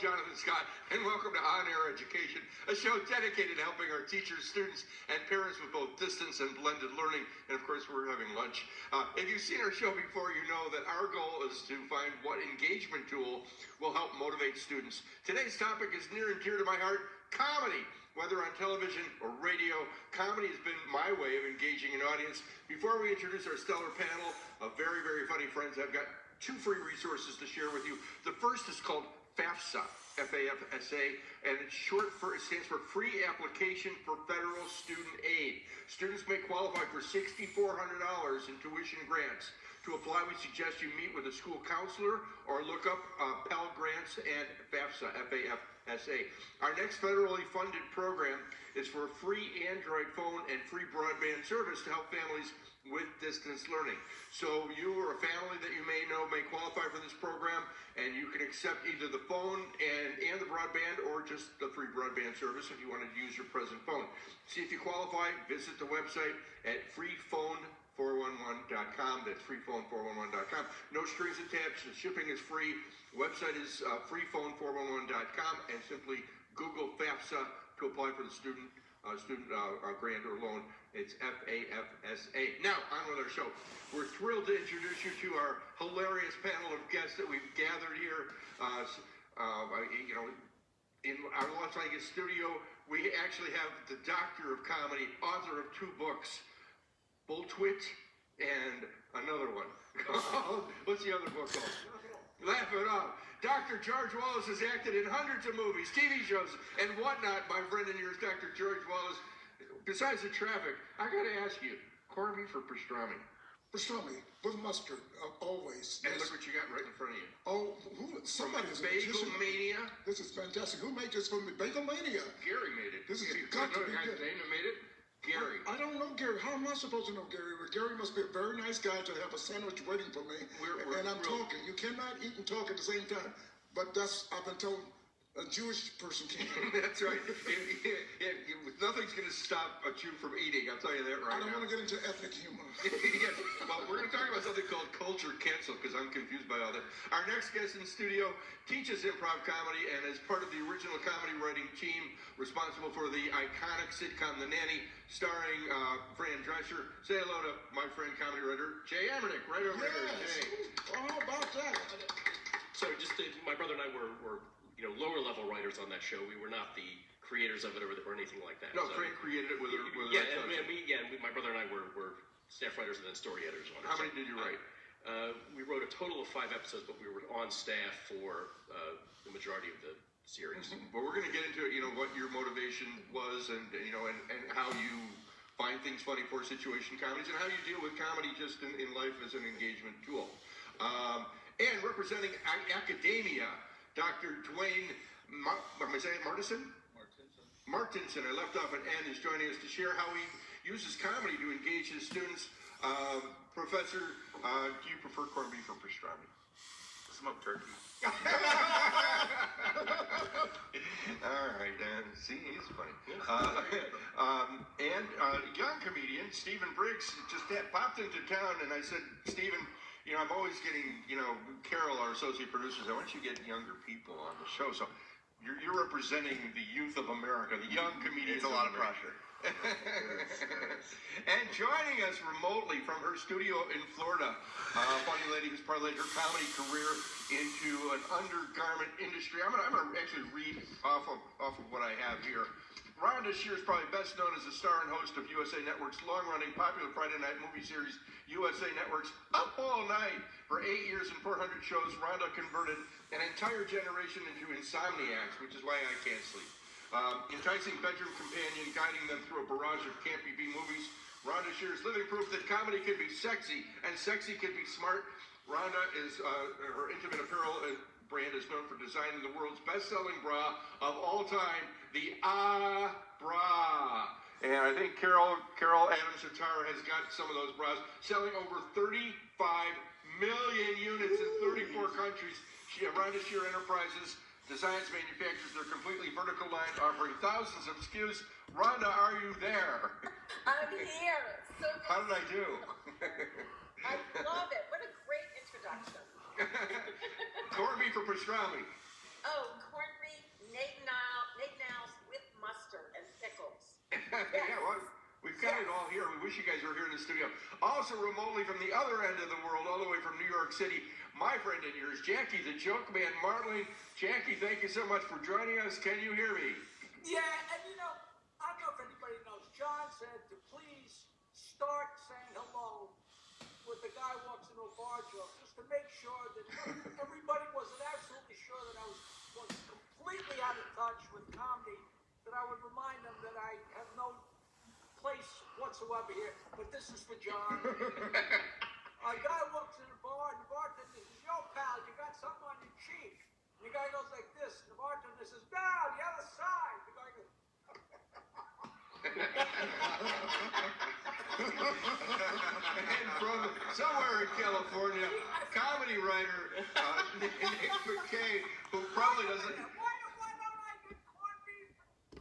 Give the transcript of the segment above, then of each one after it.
Jonathan Scott, and welcome to On Air Education, a show dedicated to helping our teachers, students, and parents with both distance and blended learning. And of course, we're having lunch. If you've seen our show before, you know that our goal is to find what engagement tool will help motivate students. Today's topic is near and dear to my heart: comedy. Whether on television or radio, comedy has been my way of engaging an audience. Before we introduce our stellar panel of very, very funny friends, I've got two free resources to share with you. The first is called FAFSA, F-A-F-S-A, and it stands for Free Application for Federal Student Aid. Students may qualify for $6,400 in tuition grants. To apply, we suggest you meet with a school counselor or look up Pell Grants and FAFSA, F-A-F-S-A. Our next federally funded program is for a free Android phone and free broadband service to help families with distance learning. So you or a family that you may know may qualify for this program, and you can accept either the phone and the broadband, or just the free broadband service if you want to use your present phone. See if you qualify. Visit the website at freephone411.com. That's freephone411.com. No strings attached. The shipping is free. Website is freephone411.com, and simply Google FAFSA to apply for the student grant or loan. It's FAFSA. Now, on with our show. We're thrilled to introduce you to our hilarious panel of guests that we've gathered here. In our Las Vegas studio, we actually have the doctor of comedy, author of 2 books, Bull Twit and another one. What's the other book called? Laugh It Off. Dr. George Wallace has acted in hundreds of movies, TV shows, and whatnot. My friend and yours, Dr. George Wallace. Besides the traffic, I got to ask you, corned beef or pastrami? Pastrami with mustard, always. And look what you got right in front of you. Oh, somebody's a Bagel Mania. This is fantastic. Who made this for me? Bagel Mania. Gary made it. This is got to be good. Name that made it? Gary. I don't know Gary. How am I supposed to know Gary? Well, Gary must be a very nice guy to have a sandwich waiting for me. And I'm talking. You cannot eat and talk at the same time. But I've been told a Jewish person can't. That's right. Nothing's going to stop a Jew from eating. I'll tell you that right now. I don't want to get into ethnic humor. Yes. Well, we're going to talk about something called culture cancel, because I'm confused by all that. Our next guest in studio teaches improv comedy and is part of the original comedy writing team responsible for the iconic sitcom The Nanny, starring Fran Drescher. Say hello to my friend, comedy writer Jay Ammernick, right over here. Jay. How about that? So my brother and I were lower level writers on that show. We were not the creators of it or anything like that. No, so, Frank created it with her. My brother and I were staff writers and then story editors on it. How many did you write? We wrote a total of 5 episodes, but we were on staff for the majority of the series. But we're going to get into what your motivation was, and how you find things funny for situation comedies, and how you deal with comedy just in life as an engagement tool. And representing academia, Dr. Dwayne, am I saying Martinson? Martinson, I left off an N, is joining us to share how he uses comedy to engage his students. Professor, do you prefer corned beef or pastrami? Smoked turkey. All right, see, he's funny. And young comedian Stephen Briggs just popped into town, and I said, Stephen, I'm always getting, Carol, our associate producer, said, why don't you get younger people on the show? So you're representing the youth of America, the young comedians. It's a lot of pressure. And joining us remotely from her studio in Florida, a funny lady who's parlayed her comedy career into an undergarment industry. I'm gonna actually read off of what I have here. Rhonda Shear is probably best known as the star and host of USA Network's long-running popular Friday night movie series, USA Network's Up All Night. For 8 years and 400 shows, Rhonda converted an entire generation into insomniacs, which is why I can't sleep. Enticing bedroom companion, guiding them through a barrage of campy B movies, Rhonda Shear is living proof that comedy can be sexy, and sexy can be smart. Rhonda is her intimate apparel brand is known for designing the world's best-selling bra of all time, the Bra. And I think Carol Adams-Satar has got some of those bras, selling over 35 million units in 34 countries. Rhonda Shear Enterprises designs, manufactures their completely vertical line, offering thousands of SKUs. Rhonda, are you there? I'm here. So good. How did I do? I love it. What a great introduction. Corned beef or pastrami? Oh, corned Yeah, well, we've got it all here. We wish you guys were here in the studio. Also remotely from the other end of the world, all the way from New York City, my friend and yours, Jackie the Joke Man Martling. Jackie, thank you so much for joining us. Can you hear me? Yeah, and I don't know if anybody knows. John said to please start saying hello with the guy walks into a bar joke, just to make sure that everybody wasn't absolutely sure that I was completely out of touch with comedy, that I would remind them that I have no place whatsoever here. But this is for John. A guy walks in a bar, and the bartender says, "Yo, pal, you got something on your cheek?" And the guy goes like this, and the bartender says, "No, the other side." The guy goes, And from somewhere in California, comedy writer Nick McKay, who probably doesn't. Why don't I get corned beef?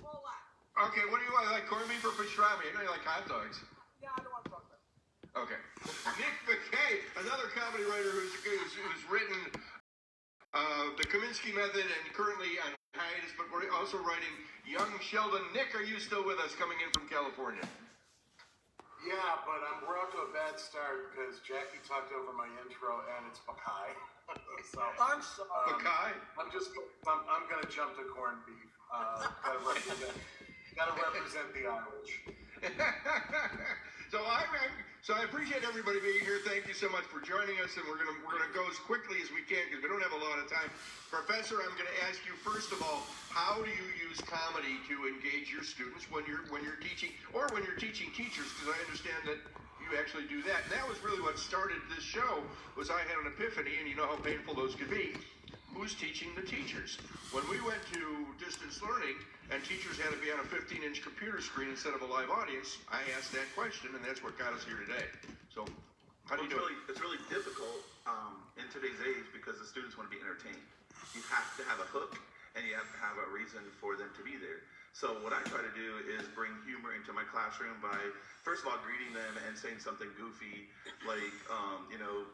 All that. Okay, what do you want? Like corned beef or pastrami? I know you like hot dogs. Yeah, I don't want to talk about it. Okay. Nick McKay, another comedy writer who's written The Kaminsky Method and currently on hiatus, but we're also writing Young Sheldon. Nick, are you still with us coming in from California? Yeah, but we're off to a bad start because Jackie talked over my intro and it's Mackay. So I'm sorry. Mackay? I'm gonna jump to corned beef. Gotta represent the Irish. So I appreciate everybody being here. Thank you so much for joining us, and we're gonna go as quickly as we can because we don't have a lot of time. Professor, I'm gonna ask you first of all, how do you use comedy to engage your students when you're teaching, or when you're teaching teachers? Because I understand that you actually do that. And that was really what started this show. Was I had an epiphany, and you know how painful those could be. Who's teaching the teachers? When we went to distance learning and teachers had to be on a 15-inch computer screen instead of a live audience, I asked that question, and that's what got us here today. So, how do you do it? It's really difficult in today's age because the students want to be entertained. You have to have a hook, and you have to have a reason for them to be there. So what I try to do is bring humor into my classroom by, first of all, greeting them and saying something goofy, like,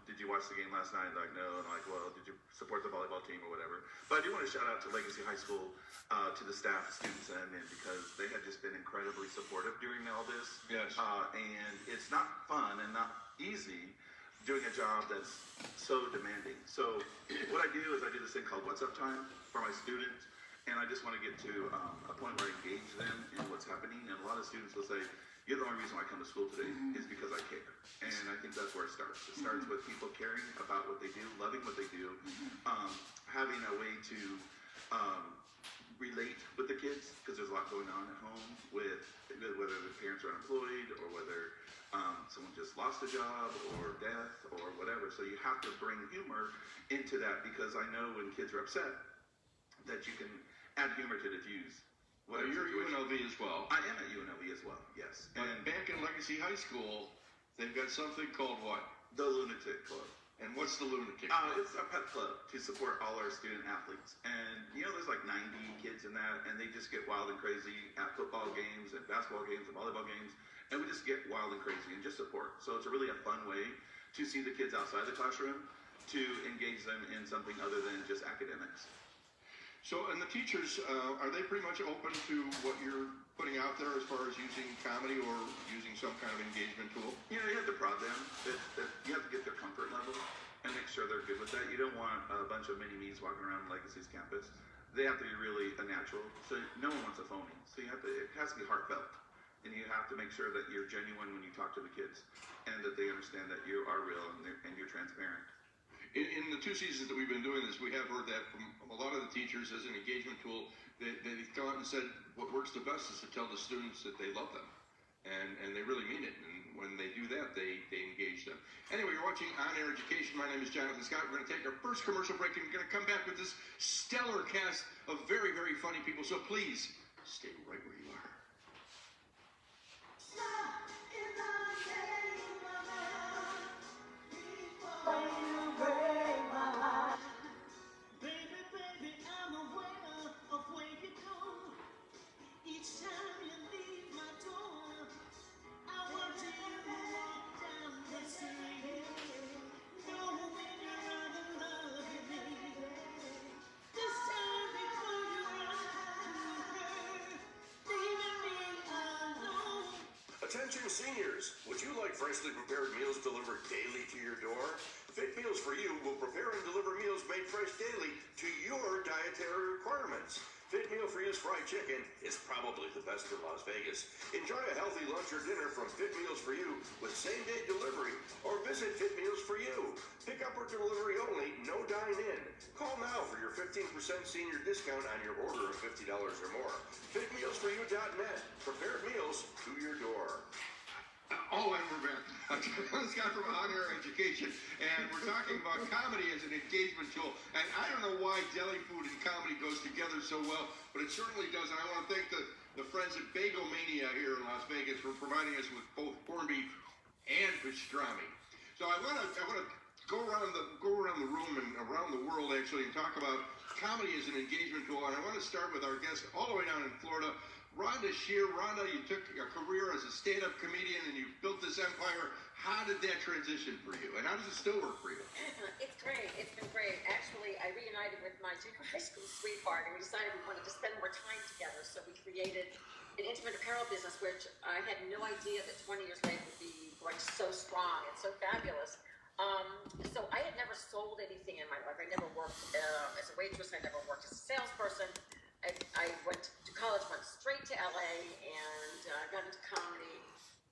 did you watch the game last night? Like, no. And I'm like, well, did you support the volleyball team or whatever? But I do want to shout out to Legacy High School, to the staff, students, and admin, because they have just been incredibly supportive during all this. Yes. And it's not fun and not easy doing a job that's so demanding. So what I do is I do this thing called What's Up Time for my students. And I just want to get to a point where I engage them in what's happening. And a lot of students will say, "You're the only reason I come to school today is because I care." And I think that's where it starts. It starts with people caring about what they do, loving what they do, having a way to relate with the kids, because there's a lot going on at home with whether the parents are unemployed or whether someone just lost a job or death or whatever. So you have to bring humor into that, because I know when kids are upset that you can add humor to diffuse. Well, you're at UNLV as well. I am at UNLV as well, yes. And back in Legacy High School, they've got something called what? The Lunatic Club. And what's the Lunatic Club? It's a pep club to support all our student athletes. And, there's like 90 kids in that, and they just get wild and crazy at football games and basketball games and volleyball games. And we just get wild and crazy and just support. So it's a really a fun way to see the kids outside the classroom, to engage them in something other than just academics. So, and the teachers, are they pretty much open to what you're putting out there as far as using comedy or using some kind of engagement tool? You have to prod them. You have to get their comfort level and make sure they're good with that. You don't want a bunch of mini-me's walking around Legacy's campus. They have to be really a natural. So no one wants a phony. So it has to be heartfelt. And you have to make sure that you're genuine when you talk to the kids and that they understand that you are real and you're transparent. In the 2 seasons that we've been doing this, we have heard that from a lot of the teachers as an engagement tool. They've come out and said what works the best is to tell the students that they love them. And they really mean it. And when they do that, they engage them. Anyway, you're watching On Air Education. My name is Jonathan Scott. We're going to take our first commercial break, and we're going to come back with this stellar cast of very, very funny people. So please, stay right where you are. Attention seniors, would you like freshly prepared meals delivered daily to your door? Fit Meals for You will prepare and deliver meals made fresh daily to your dietary requirements. Fit Meal for You's fried chicken is probably the best in Las Vegas. Enjoy a healthy lunch or dinner from Fit Meals for You with same-day delivery, or visit Fit Meals for You. Pick up or delivery only, no dine-in. Call now for your 15% senior discount on your order of $50 or more. FitMealsForYou.net. Prepared meals to your door. Oh, and we're back. Scott from On Air Education, and we're talking about comedy as an engagement tool. And I don't know why deli food and comedy goes together so well, but it certainly does. And I want to thank the friends at Bagel Mania here in Las Vegas for providing us with both corned beef and pastrami. So I want to go around the room and around the world actually and talk about comedy as an engagement tool. And I want to start with our guest all the way down in Florida, Rhonda Shear. Rhonda, you took a career as a stand-up comedian and you built this empire. How did that transition for you? And how does it still work for you? It's great. It's been great. Actually, I reunited with my junior high school sweetheart, and we decided we wanted to spend more time together. So we created an intimate apparel business, which I had no idea that 20 years later would be going so strong and so fabulous. So I had never sold anything in my life. I never worked as a waitress. I never worked as a salesperson. I went to college, went straight to LA, and got into comedy.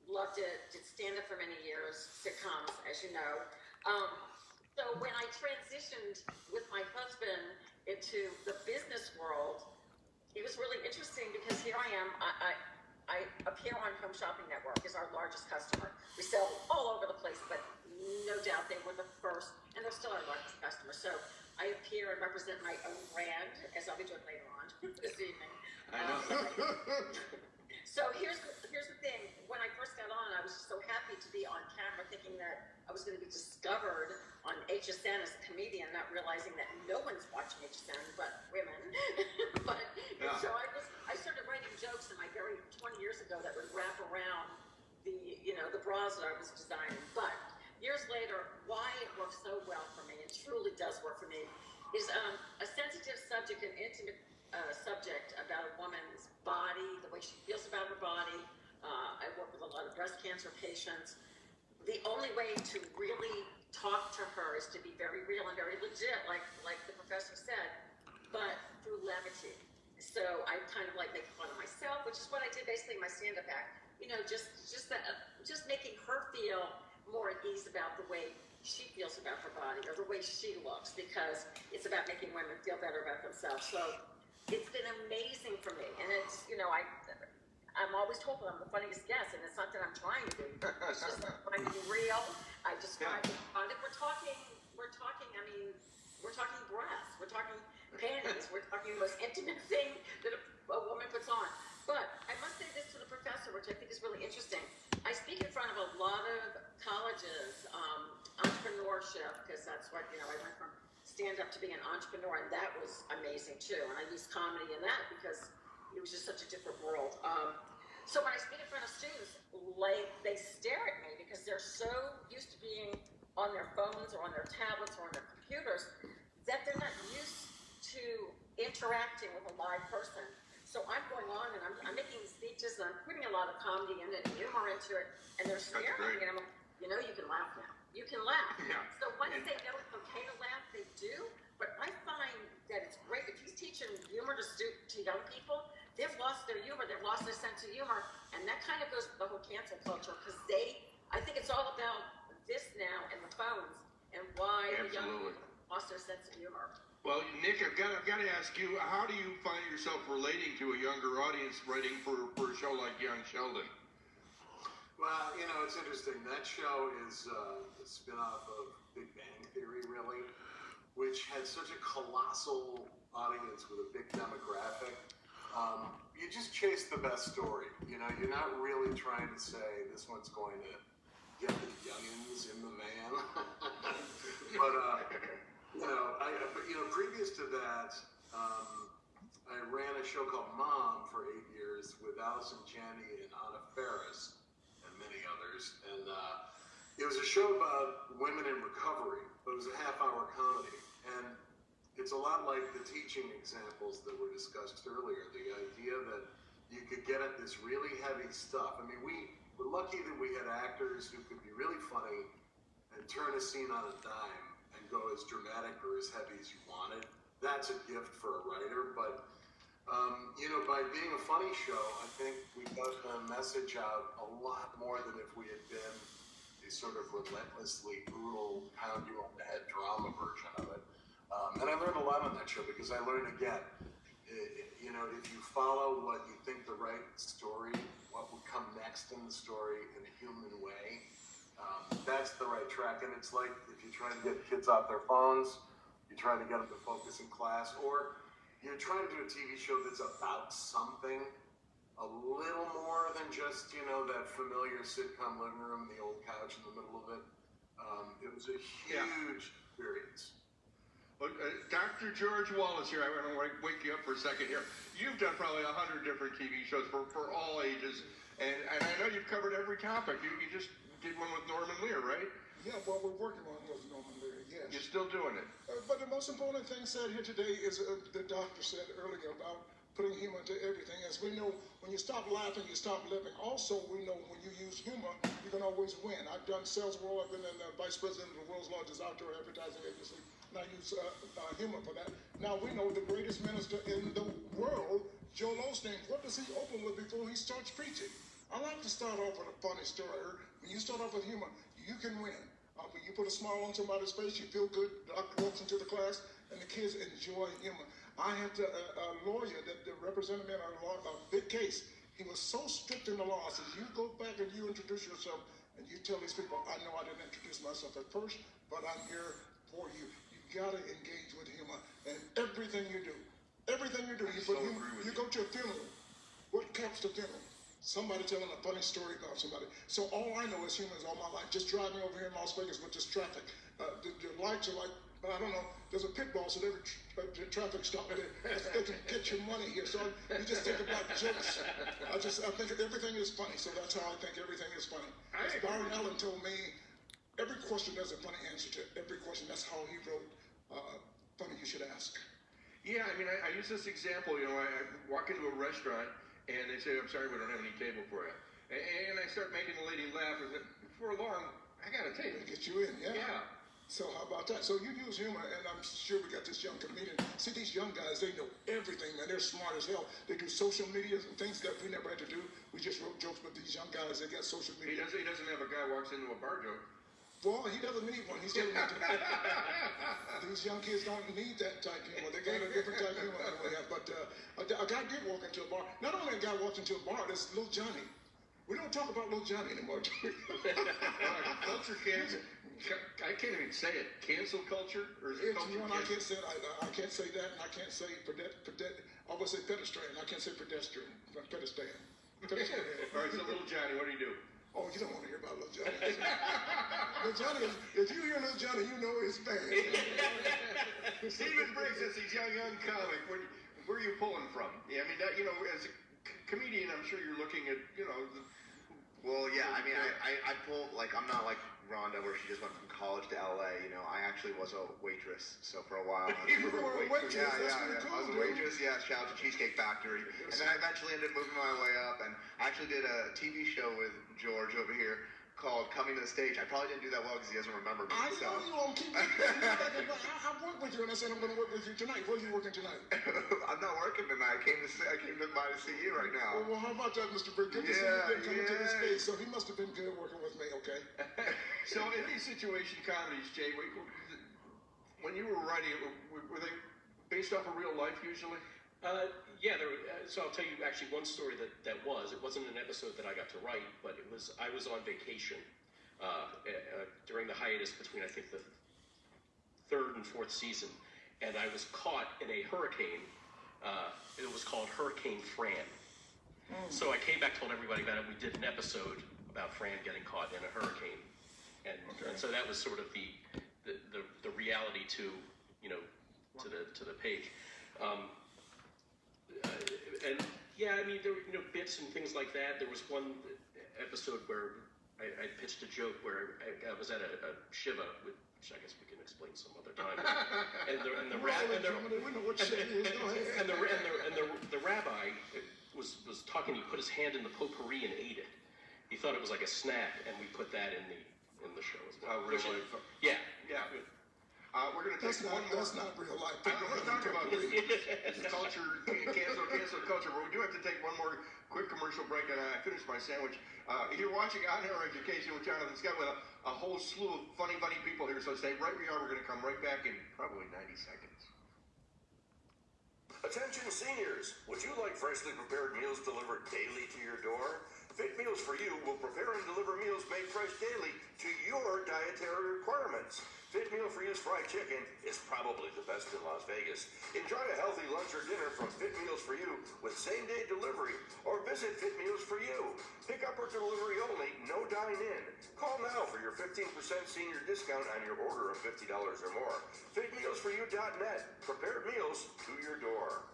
Loved it. Did stand-up for many years, sitcoms, as you know. So when I transitioned with my husband into the business world, it was really interesting because here I am. I appear on Home Shopping Network as our largest customer. We sell all over the place, but no doubt they were the first, and they're still our largest customer. So I appear and represent my own brand, as I'll be doing later on this evening. I know. So here's the thing. When I first got on, I was just so happy to be on camera, thinking that I was going to be discovered on HSN as a comedian, not realizing that no one's watching HSN but women. But Yeah. so I started writing jokes in my 20 years ago that would wrap around the bras that I was designing. But years later, why it works so well for me, it truly does work for me, is a sensitive subject, an intimate subject about a woman's body, the way she feels about her body. I work with a lot of breast cancer patients. The only way to really talk to her is to be very real and very legit, like the professor said, but through levity. So I kind of like making fun of myself, which is what I did basically in my stand-up act. Just making her feel more at ease about the way she feels about her body or the way she looks, because it's about making women feel better about themselves. So it's been amazing for me, and it's I'm always told that I'm the funniest guest, and it's not that I'm trying to be. It's just that I'm trying to be real. I describe it. We're talking. I mean, we're talking breasts. We're talking panties. We're talking the most intimate thing that a woman puts on. But I must say this to the professor, which I think is really interesting. I speak in front of a lot of colleges, entrepreneurship, because that's what I went from stand-up to being an entrepreneur, and that was amazing too. And I use comedy in that because it was just such a different world. So when I speak in front of students, they stare at me because they're so used to being on their phones or on their tablets or on their computers that they're not used to interacting with a live person. So I'm going on and I'm making speeches and I'm putting a lot of comedy in it and humor into it, and they're staring at me and I'm like, you can laugh now. You can laugh. Yeah. So once they know it's okay to laugh, they do. But I find that it's great if he's teaching humor to young people. They've lost their humor. They've lost their sense of humor, and that kind of goes with the whole cancel culture because I think it's all about this now and the phones and why the young people lost their sense of humor. Well, Nick, I've got to ask you, how do you find yourself relating to a younger audience writing for a show like Young Sheldon? Well, it's interesting. That show is a spin-off of Big Bang Theory, really, which had such a colossal audience with a big demographic. You just chase the best story. You're not really trying to say this one's going to get the youngins in the van. But previous to that, I ran a show called Mom for 8 years with Allison Janney and Anna Faris and many others. And it was a show about women in recovery, but it was a half-hour comedy. And it's a lot like the teaching examples that were discussed earlier. The idea that you could get at this really heavy stuff. I mean, we're lucky that we had actors who could be really funny and turn a scene on a dime and go as dramatic or as heavy as you wanted. That's a gift for a writer, but by being a funny show, I think we got the message out a lot more than if we had been a sort of relentlessly brutal, pound you on the head drama version of it. And I learned a lot on that show because I learned again, if you follow what you think the right story, what would come next in the story in a human way, that's the right track. And it's like if you're trying to get kids off their phones, you're trying to get them to focus in class, or you're trying to do a TV show that's about something a little more than just, that familiar sitcom living room, the old couch in the middle of it. It was a huge experience. Well, Dr. George Wallace here, I want to wake you up for a second here. You've done probably 100 different TV shows for all ages, and I know you've covered every topic. You just did one with Norman Lear, right? Yeah, well, we're working on with Norman Lear, yes. You're still doing it. But the most important thing said here today is the doctor said earlier about putting humor into everything. As we know, when you stop laughing, you stop living. Also, we know when you use humor, you can always win. I've done sales world. I've been the vice president of the world's largest outdoor advertising agency, and I use humor for that. Now, we know the greatest minister in the world, Joel Osteen. What does he open with before he starts preaching? I like to start off with a funny story. When you start off with humor, you can win. When you put a smile on somebody's face, you feel good. The doctor walks into the class, and the kids enjoy humor. I had a lawyer that represented me in a big case. He was so strict in the law. I said, you go back and you introduce yourself, and you tell these people, I know I didn't introduce myself at first, but I'm here for you. You got to engage with humor in everything you do. Everything you do. You put humor. You go to a funeral. What caps the funeral? Somebody telling a funny story about somebody. So all I know is humans all my life. Just driving over here in Las Vegas with this traffic. The lights are like, I don't know, there's a pit boss at every traffic stop. They can get your money here. So you just think about jokes. I think everything is funny. So that's how I think everything is funny. As Byron Allen told me, every question has a funny answer to it. Every question, that's how he wrote Funny You Should Ask. Yeah, I mean, I use this example. I walk into a restaurant, and they say, I'm sorry, we don't have any table for you. And I start making the lady laugh, and before long, I got a table. Get you in, yeah. Yeah. So how about that? So you use humor, and I'm sure we got this young comedian. See, these young guys, they know everything, man. They're smart as hell. They do social media and things that we never had to do. We just wrote jokes, but these young guys, they got social media. He doesn't have a guy walks into a bar joke. Well, he doesn't need one. He's getting into these young kids don't need that type humor. They got a different type of humor than we have. But a guy did walk into a bar. Not only a guy walked into a bar, there's Lil Johnny. We don't talk about Lil Johnny anymore, do we? Culture cancel. I can't even say it. Cancel culture? Or is it culture? I can't say it. I can't say that, and I can't say I would say pedestrian. I can't say pedestrian. Pedestrian. All right, so Lil Johnny, what do you do? Oh, you don't want to hear about Lil Johnny. Lil Johnny, if you hear Lil Johnny, you know it's bad. Stephen Briggs is a young comic. Where are you pulling from? Yeah, I mean, as a comedian, I'm sure you're looking at, Well, yeah, I mean, I pull, I'm not like Rhonda where she just went from college to LA, I actually was a waitress, so for a while. You were a waitress? Yeah, That's pretty cool, I was a waitress, shout out to Cheesecake Factory. And then I eventually ended up moving my way up, and I actually did a TV show with George over here called Coming to the Stage. I probably didn't do that well because he doesn't remember me. I know you won't keep I worked with you, and I said I'm going to work with you tonight. Where are you working tonight? I'm not working tonight. I came by to see you right now. Well, how about that, Mr. Briggs? Good to see you coming to the stage. So he must have been good working with me, okay? So in these situation comedies, Jay, when you were writing, were they based off of real life usually? Yeah, so I'll tell you actually one story that was. It wasn't an episode that I got to write, but I was on vacation during the hiatus between, I think, the third and fourth season, and I was caught in a hurricane. It was called Hurricane Fran. So I came back, told everybody about it. We did an episode about Fran getting caught in a hurricane, and so that was sort of the reality to the page. And yeah, I mean, there were bits and things like that. There was one episode where I pitched a joke where I was at a shiva, which I guess we can explain some other time. And the rabbi was talking. He put his hand in the potpourri and ate it. he thought it was like a snack, and we put that in the show as well. Oh, really? Yeah. Yeah. We're going to take one more. That's not real life. I know we're talking about culture, cancel culture, but we do have to take one more quick commercial break, and I finished my sandwich. You're watching On Air Education with Jonathan Scott with a whole slew of funny people here, so stay right where you are. We're going to come right back in probably 90 seconds. Attention seniors, would you like freshly prepared meals delivered daily to your door? Fit Meals for You will prepare and deliver meals made fresh daily to your dietary requirements. Fit Meal for You's fried chicken is probably the best in Las Vegas. Enjoy a healthy lunch or dinner from Fit Meals for You with same-day delivery, or visit Fit Meals for You. Pick up or delivery only, no dine-in. Call now for your 15% senior discount on your order of $50 or more. FitMealsForYou.net. Prepared meals to your door.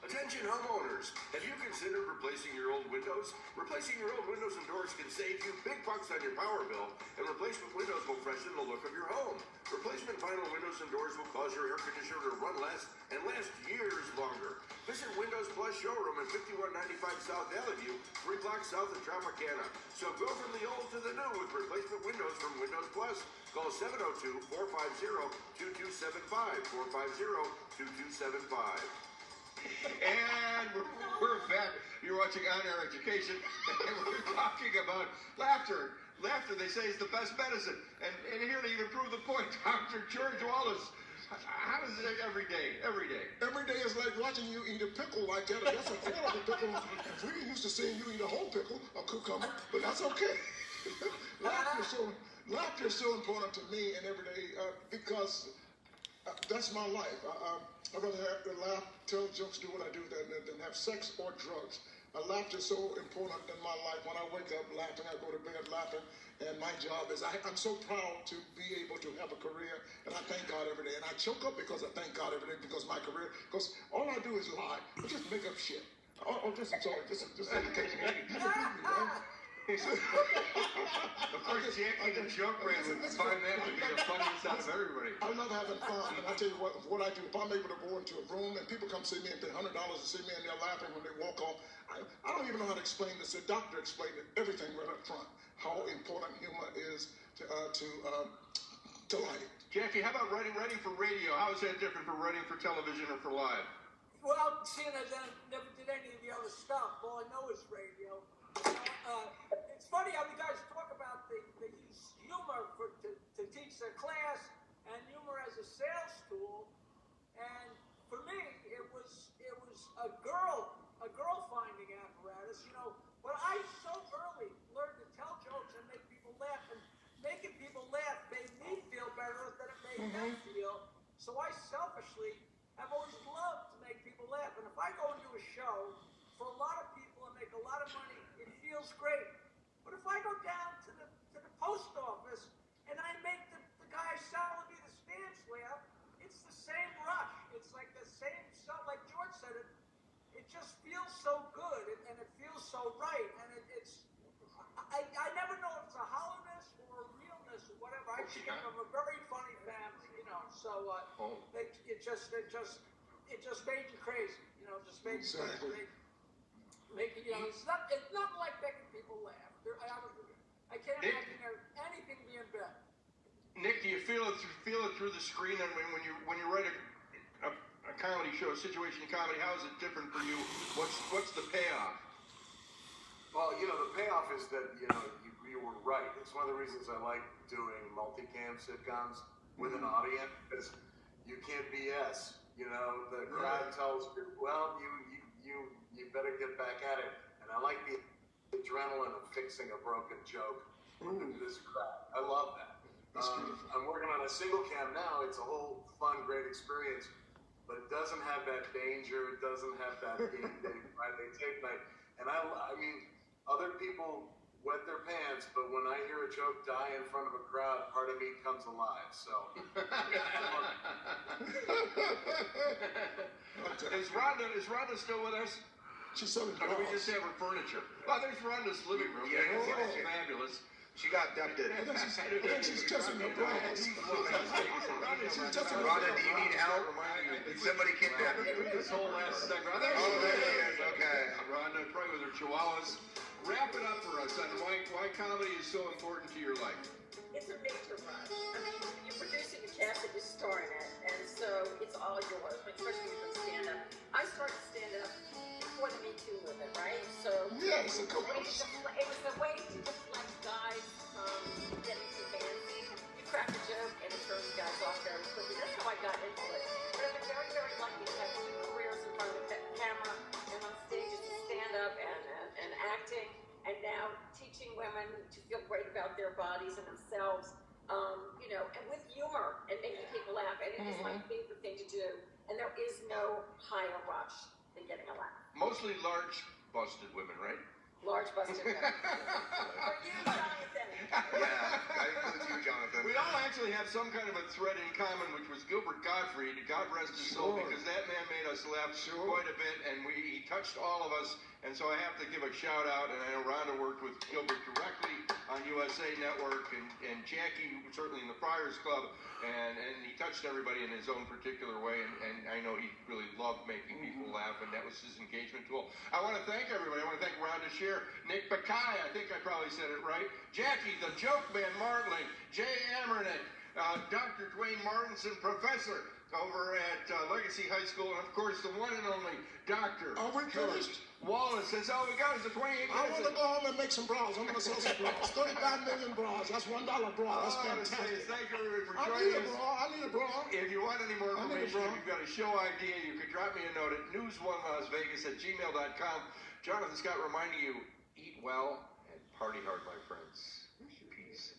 Attention homeowners, have you considered replacing your old windows? Replacing your old windows and doors can save you big bucks on your power bill, and replacement windows will freshen the look of your home. Replacement vinyl windows and doors will cause your air conditioner to run less and last years longer. Visit Windows Plus Showroom at 5195 South Valley View, 3 blocks south of Tropicana. So go from the old to the new with replacement windows from Windows Plus. Call 702-450-2275, 450-2275. And we're back. You're watching On Air Education, and we're talking about laughter. Laughter, they say, is the best medicine. And here to even prove the point, Dr. George Wallace. How does it every day? Every day. Every day is like watching you eat a pickle like that. That's a part of a pickle. We used to seeing you eat a whole pickle, a cucumber, but that's okay. Laughter is so important to me and every day because that's my life. I'd rather have to laugh, tell jokes, do what I do than have sex or drugs. Laughter is so important in my life. When I wake up laughing, I go to bed laughing. And my job is, I'm so proud to be able to have a career, and I thank God every day. And I choke up because I thank God every day because my career, because all I do is lie. I just make up shit. Just education. Of course, Jackie the joke man would find that to be the funniest out of everybody. I love having fun, and I tell you what I do. If I'm able to go into a room and people come see me and pay $100 to see me and they're laughing when they walk off, I don't even know how to explain this. The doctor explained everything right up front, how important humor is to life. Jackie, how about writing for radio? How is that different from writing for television or for live? Well, seeing as I never did any of the other stuff, all I know is radio. It's funny how the guys talk about they use humor to teach their class and humor as a sales tool. And for me, it was a girl finding apparatus. But I so early learned to tell jokes and make people laugh, and making people laugh made me feel better than it made them feel. So I selfishly have always loved to make people laugh. And if I go into a show for a lot of people and make a lot of money, it feels great. But if I go down to the post office and I make the guy selling me the stamps laugh, it's the same rush. It's like the same stuff. Like George said, it just feels so good and it feels so right. And I never know if it's a hollowness or a realness or whatever. I just come from a very funny family, So it just made you crazy, Just made you crazy. It's not like making people laugh. I can't imagine anything being better. Nick, do you feel it through the screen? And when you write a comedy show, a situation comedy, how is it different for you? What's the payoff? Well, the payoff is that, you were right. It's one of the reasons I like doing multicam sitcoms with an audience, because you can't BS. The crowd tells you, well, you better get back at it. And I like the adrenaline of fixing a broken joke with this crowd. I love that. I'm working on a single cam now. It's a whole fun, great experience, but it doesn't have that danger. It doesn't have that game day Friday tape night. And I mean, other people wet their pants, but when I hear a joke die in front of a crowd, part of me comes alive. So. Is Rhonda still with us? She's selling Or do we bras. just have her furniture? Oh, there's Rhonda's living room. Yeah, It's yeah. fabulous. She got abducted. I think she's testing her bras. She's testing her Rhonda, do you need help? Reminding me. Did somebody kidnap you? This whole last segment. Oh, there she is. Okay. Rhonda, probably with her chihuahuas. Wrap it up for us on why comedy is so important to your life. It's a major rush. I mean, you're producing a cast that you're starring it, and so it's all yours, especially when you stand up. I started stand up before the Me Too movement, right? So Yes, of course. it was a way to deflect guys from getting too fancy. You crack a joke and it turns guys off very quickly. That's how I got into it. But I've been very, very lucky to have 2 careers in front of the camera and on stages to stand up and acting, and now teaching women to feel great about their bodies and themselves, you know, and with humor and making people laugh. And it is my favorite thing to do. And there is no higher rush than getting a laugh. Mostly large busted women, right? Large busted women. For you, Jonathan. Yeah, that includes you, Jonathan. We all actually have some kind of a thread in common, which was Gilbert Gottfried. God rest his soul, Sure. because that man made us laugh quite a bit, and he touched all of us. And so I have to give a shout out, and I know Rhonda worked with Gilbert directly on USA Network, and Jackie certainly in the Friars Club, and he touched everybody in his own particular way, and I know he really loved making people laugh, and that was his engagement tool. I want to thank everybody. I want to thank Rhonda Shear, Nick Bakay, I think I probably said it right, Jackie, the Joke Man Martling, Jay Amernick, Dr. Dwayne Martinson, Professor over at Legacy High School, and of course the one and only Dr. Are we George finished? Wallace. That's all we got is the 28 I minutes. want to go home and make some bras. I'm going to sell some bras. 35 million bras. That's $1 bra. That's All I want to say is fantastic. thank you everybody for I joining need a us. bra. I need a bra. If you want any more I need a information, bra. if you've got a show idea, you could drop me a note at news1lasvegas@gmail.com. Jonathan Scott reminding you, eat well and party hard, my friends. Peace.